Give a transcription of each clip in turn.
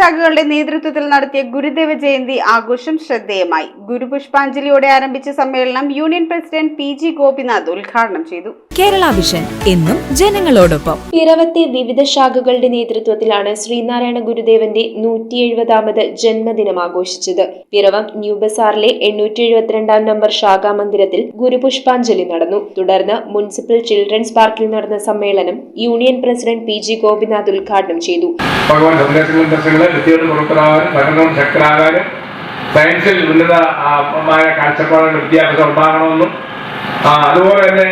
ശാഖകളുടെ നേതൃത്വത്തിൽ നടത്തിയ ഗുരുദേവ ജയന്തി ആഘോഷം ശ്രദ്ധേയമായി. ഗുരുപുഷ്പാഞ്ജലിയോടെ ആരംഭിച്ച സമ്മേളനം യൂണിയൻ പ്രസിഡന്റ് PG ഗോപിനാഥ് ഉദ്ഘാടനം ചെയ്തു. കേരള വിഷൻ എന്നും ജനങ്ങളോടൊപ്പം. പിറവത്തെ വിവിധ ശാഖകളുടെ നേതൃത്വത്തിലാണ് ശ്രീനാരായണ ഗുരുദേവന്റെ 170ാമത് ജന്മദിനം ആഘോഷിച്ചത്. പിറവം ന്യൂ ബസാറിലെ 872 നമ്പർ ശാഖാ മന്ദിരത്തിൽ ഗുരുപുഷ്പാഞ്ജലി നടന്നു. തുടർന്ന് മുനിസിപ്പൽ ചിൽഡ്രൻസ് പാർക്കിൽ നടന്ന സമ്മേളനം യൂണിയൻ പ്രസിഡന്റ് PG ഗോപിനാഥ് ഉദ്ഘാടനം ചെയ്തു. പഠനവും ശക്തരാകാനും സയൻസിൽ ഉന്നതമായ കാഴ്ചപ്പാടുകൾ വിദ്യാഭ്യാസം ഉണ്ടാകണമെന്നും അതുപോലെ തന്നെ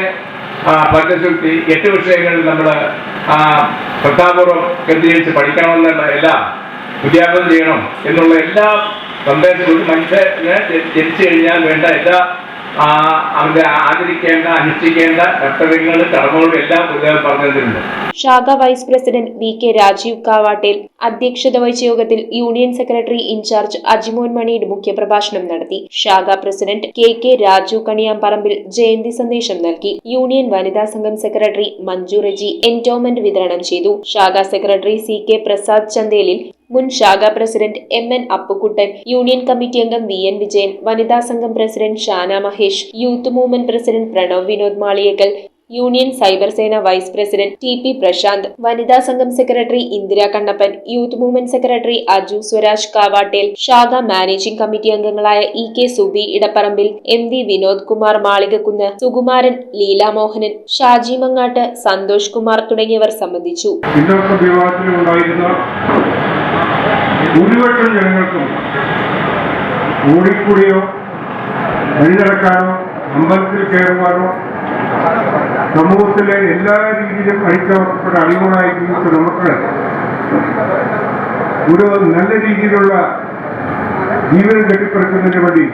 പഠനശക്തി 8 വിഷയങ്ങളിൽ നമ്മൾ ശ്രദ്ധാപൂർവം കേന്ദ്രീകരിച്ച് പഠിക്കണമെന്നുള്ള എല്ലാം വിദ്യാഭ്യാസം ചെയ്യണം എന്നുള്ള എല്ലാ സന്ദേശങ്ങളും മനുഷ്യനെ ജനിച്ചു കഴിഞ്ഞാൽ വേണ്ട എല്ലാ അവന്റെ ആചരിക്കേണ്ട അനുഷ്ഠിക്കേണ്ട കർത്തവ്യങ്ങളും കടമകളും എല്ലാം ഗുരുദേവൻ പറഞ്ഞു തന്നിട്ടുണ്ട്. ശാഖ വൈസ് പ്രസിഡന്റ് VK രാജീവ് കാവാട്ടേൽ അധ്യക്ഷത വഹിച്ച യോഗത്തിൽ യൂണിയൻ സെക്രട്ടറി ഇൻചാർജ് അജിമോൻ മണിയുടെ മുഖ്യപ്രഭാഷണം നടത്തി. ശാഖാ പ്രസിഡന്റ് KK രാജു കണിയാമ്പറമ്പിൽ ജയന്തി സന്ദേശം നൽകി. യൂണിയൻ വനിതാ സംഘം സെക്രട്ടറി മഞ്ജു റെജി എൻഡോമെന്റ് വിതരണം ചെയ്തു. ശാഖാ സെക്രട്ടറി CK പ്രസാദ് ചന്ദേലിൽ, മുൻ ശാഖാ president MN Appukuttan, union committee അംഗം VN വിജയൻ, വനിതാ സംഘം president Shana Mahesh, youth movement president Pranav Vinod Maliyekkal, union cyber സേന വൈസ് പ്രസിഡന്റ് TP പ്രശാന്ത്, വനിതാ സംഘം secretary Indira Kannappan, youth movement secretary Aju Swaraj Kavattel, ശാഖ മാനേജിംഗ് കമ്മിറ്റി അംഗങ്ങളായ EK സുബി ഇടപ്പറമ്പിൽ, MV വിനോദ് കുമാർ മാളികക്കുന്ന്, സുകുമാരൻ, ലീല മോഹനൻ, ഷാജി മങ്ങാട്ട്, സന്തോഷ് കുമാർ തുടങ്ങിയവർ സംബന്ധിച്ചു. ഭൂരിപക്ഷം ജനങ്ങൾക്കും ഓടിക്കൂടിയോ വഴിനടക്കാനോ അമ്പലത്തിൽ കയറുവാനോ സമൂഹത്തിലെ എല്ലാ രീതിയിലും അഴിച്ചവർക്കപ്പെട്ട അടിമകളായി ജീവിച്ച നമുക്ക് ഒരു നല്ല രീതിയിലുള്ള ജീവിതം കെട്ടിപ്പടുക്കുന്നതിന് വേണ്ടി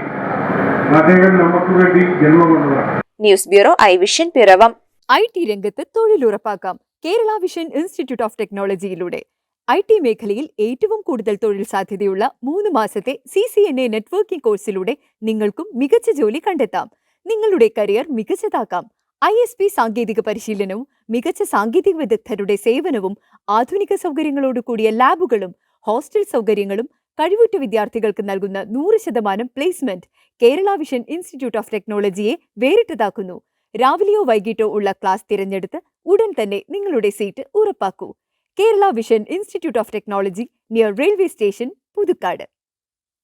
അദ്ദേഹം നമുക്ക് വേണ്ടി ജന്മം കൊണ്ടതാണ്. News bureau iVision Piravom. IT രംഗത്ത് തൊഴിലുറപ്പാക്കാം കേരള വിഷൻ ഇൻസ്റ്റിറ്റ്യൂട്ട് ഓഫ് ടെക്നോളജിയിലൂടെ. IT മേഖലയിൽ ഏറ്റവും കൂടുതൽ തൊഴിൽ സാധ്യതയുള്ള 3 മാസത്തെ CCNA നെറ്റ്വർക്കിംഗ് കോഴ്സിലൂടെ നിങ്ങൾക്കും മികച്ച ജോലി കണ്ടെത്താം. നിങ്ങളുടെ കരിയർ മികച്ചതാക്കാം. ISP സാങ്കേതിക പരിശീലനവും മികച്ച സാങ്കേതിക വിദഗ്ധരുടെ സേവനവും ആധുനിക സൗകര്യങ്ങളോടുകൂടിയ ലാബുകളും ഹോസ്റ്റൽ സൗകര്യങ്ങളും കഴിവുറ്റ വിദ്യാർത്ഥികൾക്ക് നൽകുന്ന 100% placement Kerala vision institute of ടെക്നോളജിയെ വേറിട്ടതാക്കുന്നു. രാവിലെയോ വൈകിട്ടോ ഉള്ള ക്ലാസ് തിരഞ്ഞെടുത്ത് ഉടൻ തന്നെ നിങ്ങളുടെ സീറ്റ് ഉറപ്പാക്കൂ. Kerala vision institute of technology, near railway station, Puthukkad.